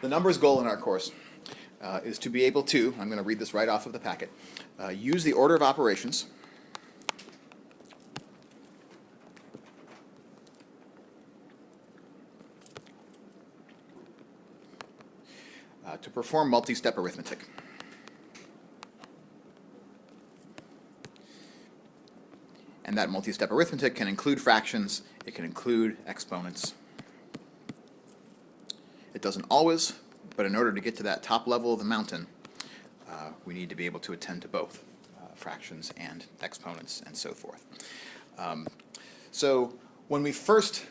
The numbers goal in our course is to be able to, I'm going to read this right off of the packet, use the order of operations to perform multi-step arithmetic. And that multi-step arithmetic can include fractions, it can include exponents. It doesn't always, but in order to get to that top level of the mountain, we need to be able to attend to both fractions and exponents and so forth. So when we first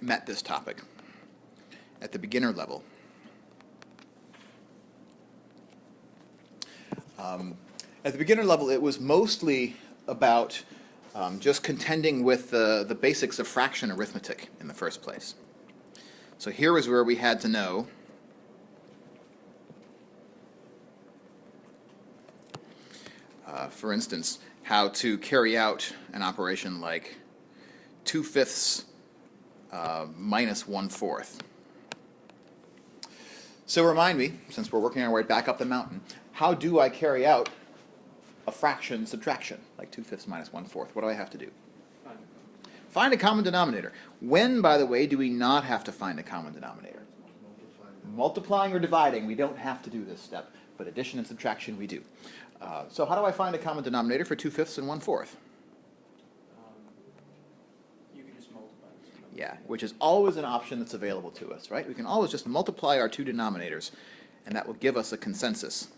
met this topic at the beginner level, it was mostly about just contending with the basics of fraction arithmetic in the first place. So here is where we had to know for instance, how to carry out an operation like 2/5 minus 1/4. So remind me, since we're working our way back up the mountain, how do I carry out a fraction subtraction, like 2/5 minus 1/4? What do I have to do? Find a common denominator. When, by the way, do we not have to find a common denominator? Multiplying or dividing, we don't have to do this step, but addition and subtraction we do. So how do I find a common denominator for 2/5 and 1/4? You can just multiply. Yeah, which is always an option that's available to us, right? We can always just multiply our two denominators, and that will give us a consensus.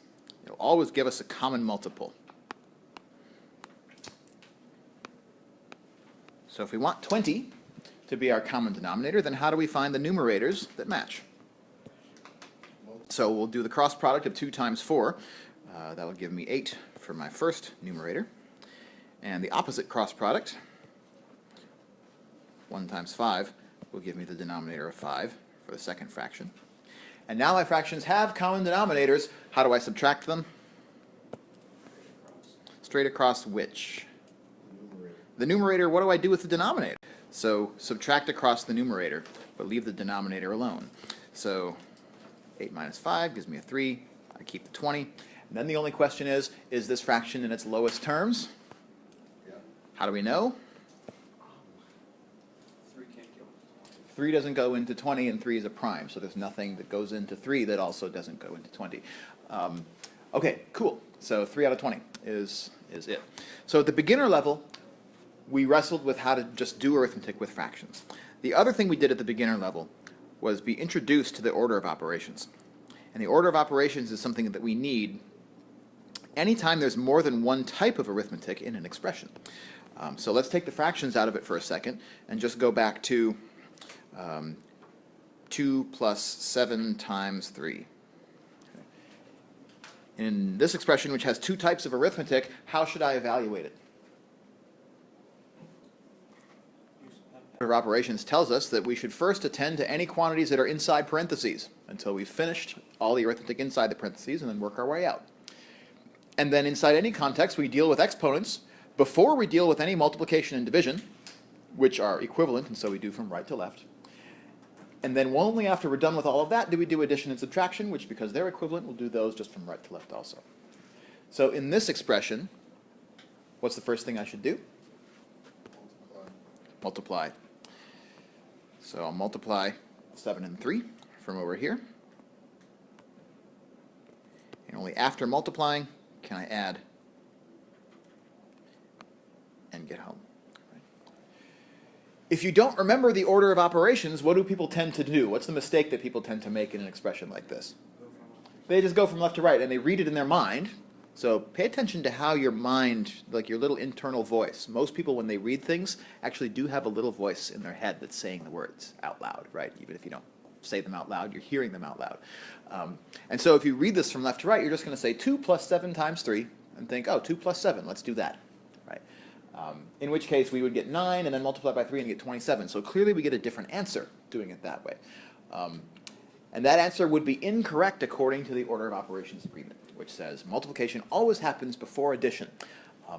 It will always give us a common multiple. So if we want 20 to be our common denominator, then how do we find the numerators that match? So we'll do the cross product of 2 times 4. That will give me 8 for my first numerator. And the opposite cross product, 1 times 5, will give me the denominator of 5 for the second fraction. And now my fractions have common denominators. How do I subtract them? Straight across which? The numerator, what do I do with the denominator? So subtract across the numerator, but leave the denominator alone. So 8 minus 5 gives me a 3. I keep the 20. And then the only question is this fraction in its lowest terms? Yeah. How do we know? 3 can't go. 3 doesn't go into 20, and 3 is a prime, so there's nothing that goes into 3 that also doesn't go into 20. Okay, cool. So 3 out of 20 is it. So at the beginner level, we wrestled with how to just do arithmetic with fractions. The other thing we did at the beginner level was be introduced to the order of operations. And the order of operations is something that we need anytime there's more than one type of arithmetic in an expression. So let's take the fractions out of it for a second and just go back to 2 plus 7 times 3. In this expression, which has 2 types of arithmetic, how should I evaluate it? Order of operations tells us that we should first attend to any quantities that are inside parentheses until we've finished all the arithmetic inside the parentheses and then work our way out. And then inside any context, we deal with exponents before we deal with any multiplication and division, which are equivalent, and so we do from right to left. And then only after we're done with all of that do we do addition and subtraction, which, because they're equivalent, we'll do those just from right to left also. So in this expression, what's the first thing I should do? Multiply. So I'll multiply 7 and 3 from over here. And only after multiplying can I add and get home. If you don't remember the order of operations, what do people tend to do? What's the mistake that people tend to make in an expression like this? They just go from left to right, and they read it in their mind. So pay attention to how your mind, like your little internal voice. Most people, when they read things, actually do have a little voice in their head that's saying the words out loud, right? Even if you don't say them out loud, you're hearing them out loud. And so if you read this from left to right, you're just going to say 2 plus 7 times 3, and think, oh, 2 plus 7, let's do that, right? In which case we would get 9 and then multiply by 3 and get 27. So clearly we get a different answer doing it that way. And that answer would be incorrect according to the order of operations agreement, which says multiplication always happens before addition,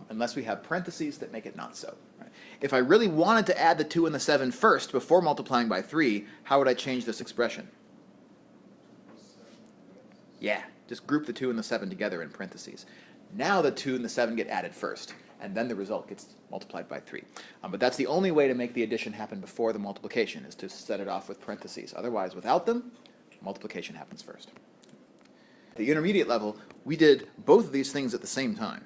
unless we have parentheses that make it not so. Right? If I really wanted to add the 2 and the 7 first before multiplying by 3, how would I change this expression? Yeah, just group the 2 and the 7 together in parentheses. Now the 2 and the 7 get added first, and then the result gets multiplied by 3. But that's the only way to make the addition happen before the multiplication, is to set it off with parentheses. Otherwise, without them, multiplication happens first. At the intermediate level, we did both of these things at the same time.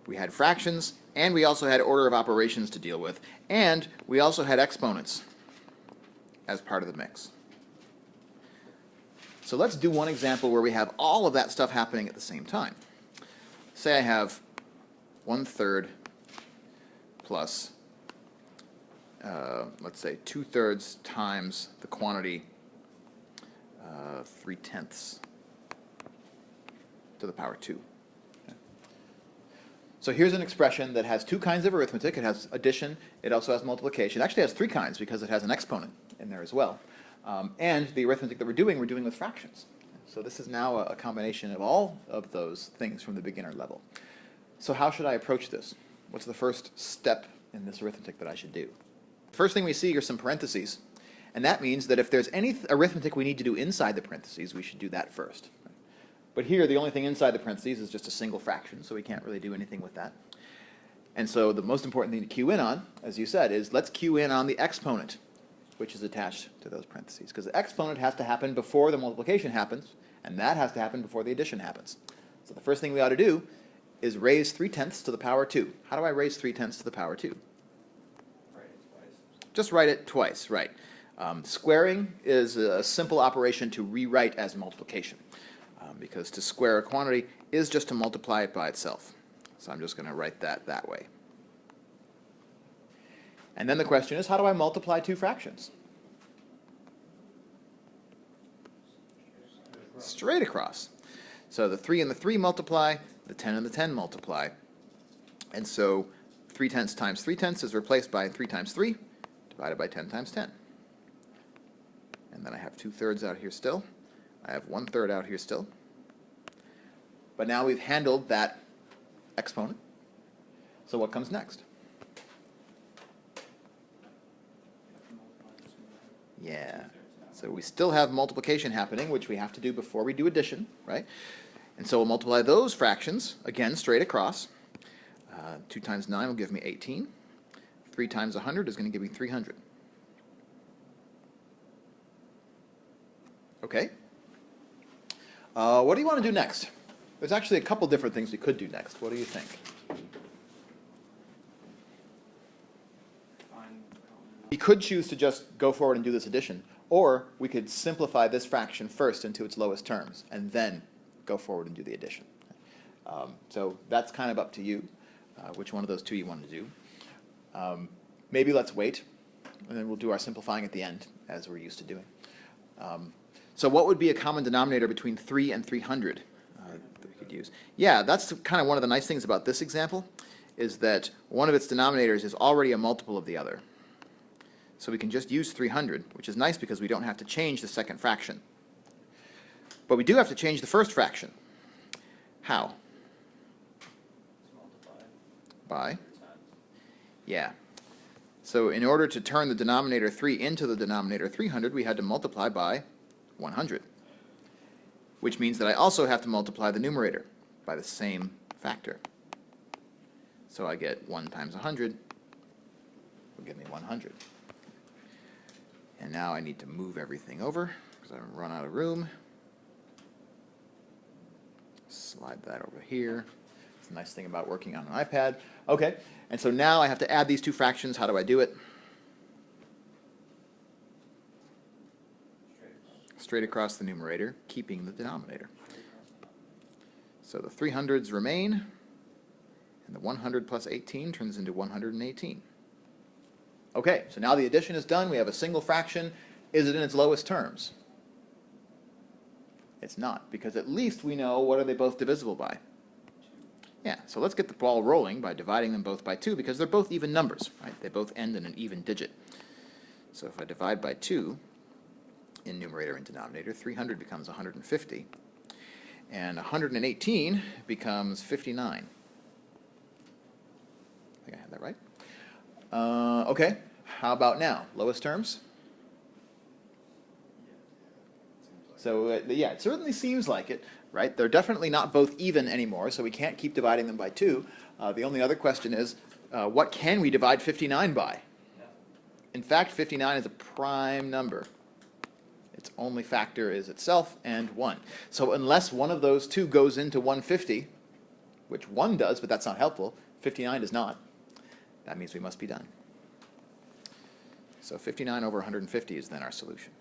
We had fractions, and we also had order of operations to deal with, and we also had exponents as part of the mix. So let's do one example where we have all of that stuff happening at the same time. Say I have 1/3 plus, let's say 2/3 times the quantity 3/10 to the power 2. So here's an expression that has 2 kinds of arithmetic. It has addition. It also has multiplication. It actually has 3 kinds because it has an exponent in there as well. And the arithmetic that we're doing with fractions. So this is now a combination of all of those things from the beginner level. So how should I approach this? What's the first step in this arithmetic that I should do? First thing we see are some parentheses. And that means that if there's any arithmetic we need to do inside the parentheses, we should do that first. But here, the only thing inside the parentheses is just a single fraction, so we can't really do anything with that. And so the most important thing to cue in on, as you said, is let's cue in on the exponent, which is attached to those parentheses. Because the exponent has to happen before the multiplication happens, and that has to happen before the addition happens. So the first thing we ought to do is raise 3/10 to the power 2. How do I raise 3/10 to the power 2? Write it twice. Just write it twice, right. Squaring is a simple operation to rewrite as multiplication. Because to square a quantity is just to multiply it by itself. So I'm just going to write that way. And then the question is, how do I multiply 2 fractions? Straight across. So the 3 and the 3 multiply, the 10 and the 10 multiply. And so 3/10 times 3/10 is replaced by 3 times 3, divided by 10 times 10. And then I have 2/3 out here still. I have 1/3 out here still. But now we've handled that exponent. So what comes next? Yeah. So we still have multiplication happening, which we have to do before we do addition, right? And so we'll multiply those fractions, again, straight across. 2 times 9 will give me 18. 3 times 100 is going to give me 300. Okay. What do you want to do next? There's actually a couple different things we could do next. What do you think? We could choose to just go forward and do this addition, or we could simplify this fraction first into its lowest terms, and then go forward and do the addition. So that's kind of up to you, which one of those 2 you want to do. Maybe let's wait, and then we'll do our simplifying at the end, as we're used to doing. So what would be a common denominator between 3 and 300 that we could use? Yeah, that's kind of one of the nice things about this example, is that one of its denominators is already a multiple of the other. So we can just use 300, which is nice because we don't have to change the second fraction. But we do have to change the first fraction. How? By? Yeah. So in order to turn the denominator 3 into the denominator 300, we had to multiply by 100, which means that I also have to multiply the numerator by the same factor. So I get 1 times 100 will give me 100. And now I need to move everything over because I've run out of room. Slide that over here. It's a nice thing about working on an iPad. Okay, and so now I have to add these 2 fractions. How do I do it? Straight across the numerator, keeping the denominator. So the 300s remain, and the 100 plus 18 turns into 118. Okay, so now the addition is done. We have a single fraction. Is it in its lowest terms? It's not, because at least we know what are they both divisible by. Yeah, so let's get the ball rolling by dividing them both by 2, because they're both even numbers, right? They both end in an even digit. So if I divide by 2, in numerator and denominator, 300 becomes 150, and 118 becomes 59. I think I had that right. Okay, how about now? Lowest terms? So yeah, it certainly seems like it, right? They're definitely not both even anymore, so we can't keep dividing them by 2. The only other question is, what can we divide 59 by? In fact, 59 is a prime number. Its only factor is itself and 1. So unless one of those two goes into 150, which 1 does, but that's not helpful, 59 does not, that means we must be done. So 59 over 150 is then our solution.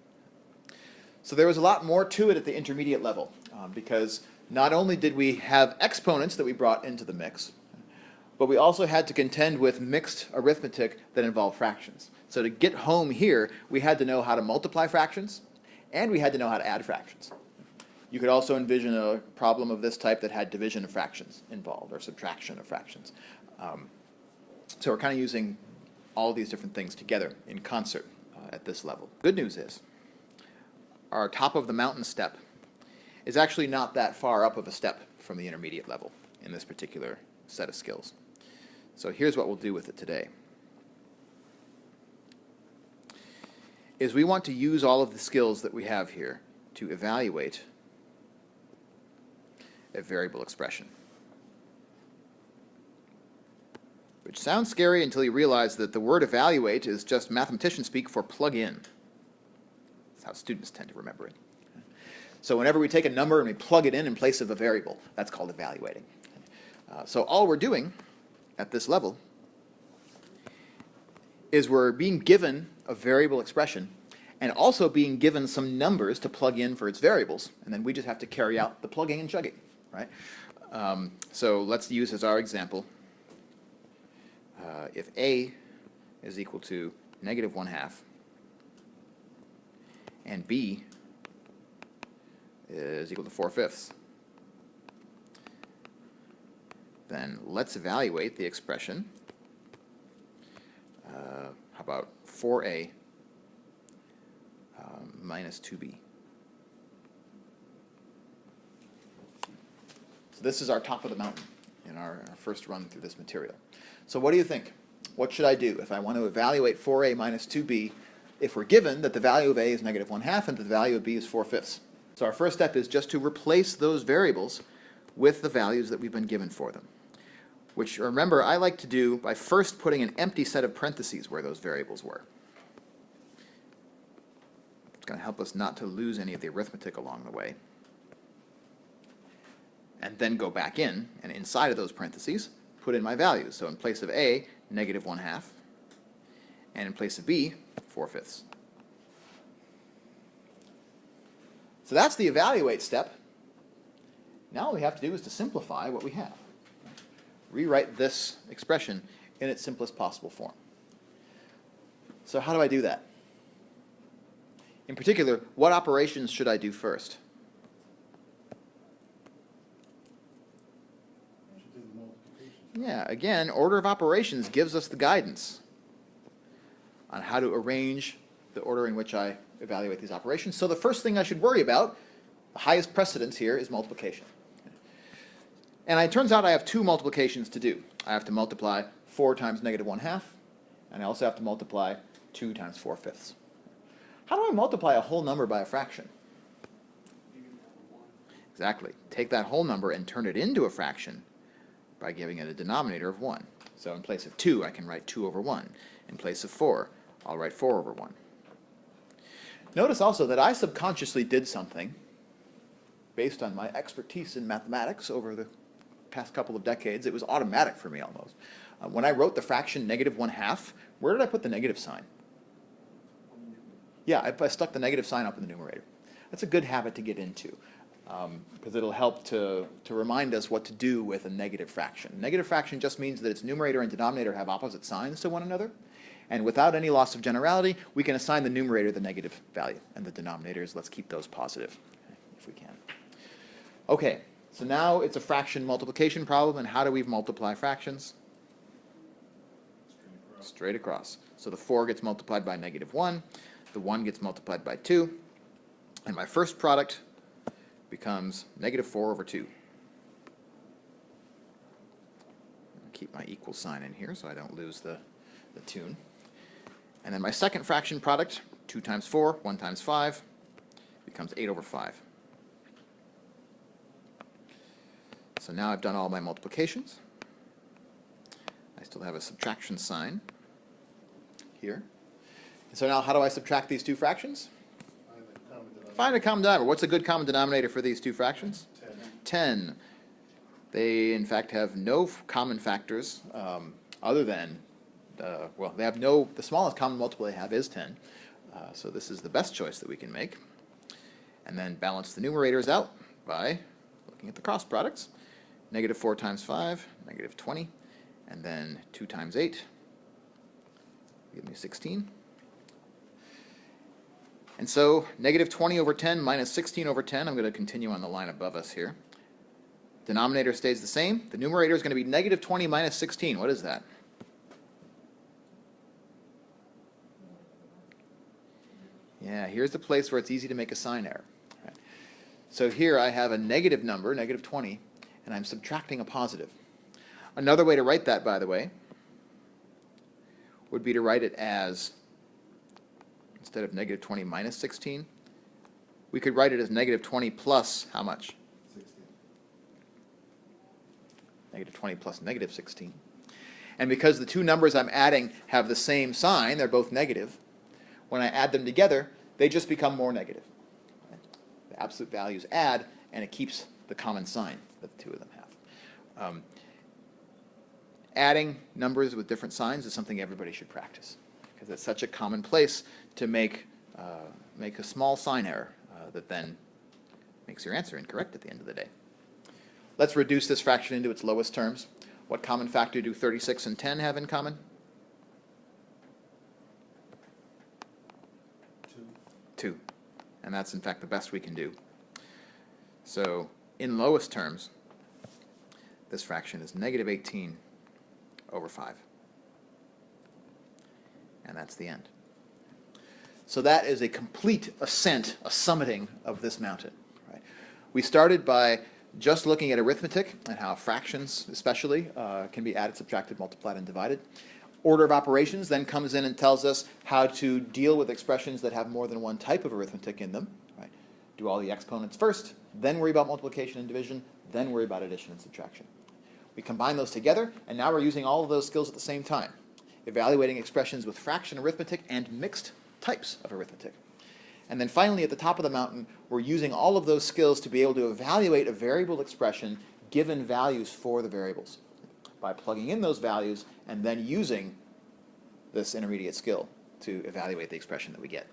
So there was a lot more to it at the intermediate level, because not only did we have exponents that we brought into the mix, but we also had to contend with mixed arithmetic that involved fractions. So to get home here, we had to know how to multiply fractions, and we had to know how to add fractions. You could also envision a problem of this type that had division of fractions involved, or subtraction of fractions. So we're kind of using all these different things together in concert at this level. Good news is, our top of the mountain step is actually not that far up of a step from the intermediate level in this particular set of skills. So here's what we'll do with it today. Is we want to use all of the skills that we have here to evaluate a variable expression. Which sounds scary until you realize that the word evaluate is just mathematician speak for plug in. That's how students tend to remember it. So whenever we take a number and we plug it in place of a variable, that's called evaluating. So all we're doing at this level is we're being given a variable expression and also being given some numbers to plug in for its variables, and then we just have to carry out the plugging and chugging, right? So let's use as our example, if a is equal to -1/2 and b is equal to 4/5, then let's evaluate the expression. How about 4a minus 2b? So this is our top of the mountain in our first run through this material. So what do you think? What should I do if I want to evaluate 4a minus 2b if we're given that the value of a is -1/2 and that the value of b is 4/5? So our first step is just to replace those variables with the values that we've been given for them, which, remember, I like to do by first putting an empty set of parentheses where those variables were. It's going to help us not to lose any of the arithmetic along the way. And then go back in, and inside of those parentheses, put in my values. So in place of a, -1/2, and in place of b, 4/5. So that's the evaluate step. Now all we have to do is to simplify what we have. Rewrite this expression in its simplest possible form. So how do I do that? In particular, what operations should I do first? Yeah, again, order of operations gives us the guidance on how to arrange the order in which I evaluate these operations. So the first thing I should worry about, the highest precedence here, is multiplication. And it turns out I have 2 multiplications to do. I have to multiply 4 times -1/2, and I also have to multiply 2 times 4/5. How do I multiply a whole number by a fraction? Exactly. Take that whole number and turn it into a fraction by giving it a denominator of 1. So in place of 2, I can write 2 over 1. In place of 4, I'll write 4 over 1. Notice also that I subconsciously did something based on my expertise in mathematics over the past couple of decades. It was automatic for me almost. When I wrote the fraction -1/2, where did I put the negative sign? Yeah, I stuck the negative sign up in the numerator. That's a good habit to get into, because it'll help to remind us what to do with a negative fraction. Negative fraction just means that its numerator and denominator have opposite signs to one another, and without any loss of generality, we can assign the numerator the negative value, and the denominators, let's keep those positive if we can. Okay, so now it's a fraction multiplication problem, and how do we multiply fractions? Straight across. So the 4 gets multiplied by -1, the 1 gets multiplied by 2, and my first product becomes -4 over 2. I'll keep my equal sign in here so I don't lose the tune. And then my second fraction product, 2 times 4, 1 times 5, becomes 8 over 5. So now I've done all my multiplications. I still have a subtraction sign here. And so now how do I subtract these two fractions? Find a common denominator. What's a good common denominator for these two fractions? 10. They, in fact, have no common factors other than, well, they have no, the smallest common multiple they have is 10. So this is the best choice that we can make. And then balance the numerators out by looking at the cross products. Negative 4 times 5, negative 20. And then 2 times 8, give me 16. And so negative 20 over 10 minus 16 over 10, I'm going to continue on the line above us here. Denominator stays the same. The numerator is going to be negative 20 minus 16. What is that? Yeah, here's the place where it's easy to make a sign error. Right. So here I have a negative number, negative 20, and I'm subtracting a positive. Another way to write that, by the way, would be to write it as, instead of negative 20 minus 16, we could write it as negative 20 plus how much? 16. Negative 20 plus negative 16. And because the two numbers I'm adding have the same sign, they're both negative, when I add them together, they just become more negative. The absolute values add, and it keeps the common sign that the two of them have. Adding numbers with different signs is something everybody should practice, because it's such a common place to make a small sign error that then makes your answer incorrect at the end of the day. Let's reduce this fraction into its lowest terms. What common factor do 36 and 10 have in common? 2. And that's in fact the best we can do. So in lowest terms, this fraction is negative 18 over 5. And that's the end. So that is a complete ascent, a summiting of this mountain. Right? We started by just looking at arithmetic and how fractions especially can be added, subtracted, multiplied, and divided. Order of operations then comes in and tells us how to deal with expressions that have more than one type of arithmetic in them. Right? Do all the exponents first, then worry about multiplication and division, then worry about addition and subtraction. We combine those together, and now we're using all of those skills at the same time, evaluating expressions with fraction arithmetic and mixed types of arithmetic. And then finally, at the top of the mountain, we're using all of those skills to be able to evaluate a variable expression given values for the variables by plugging in those values and then using this intermediate skill to evaluate the expression that we get.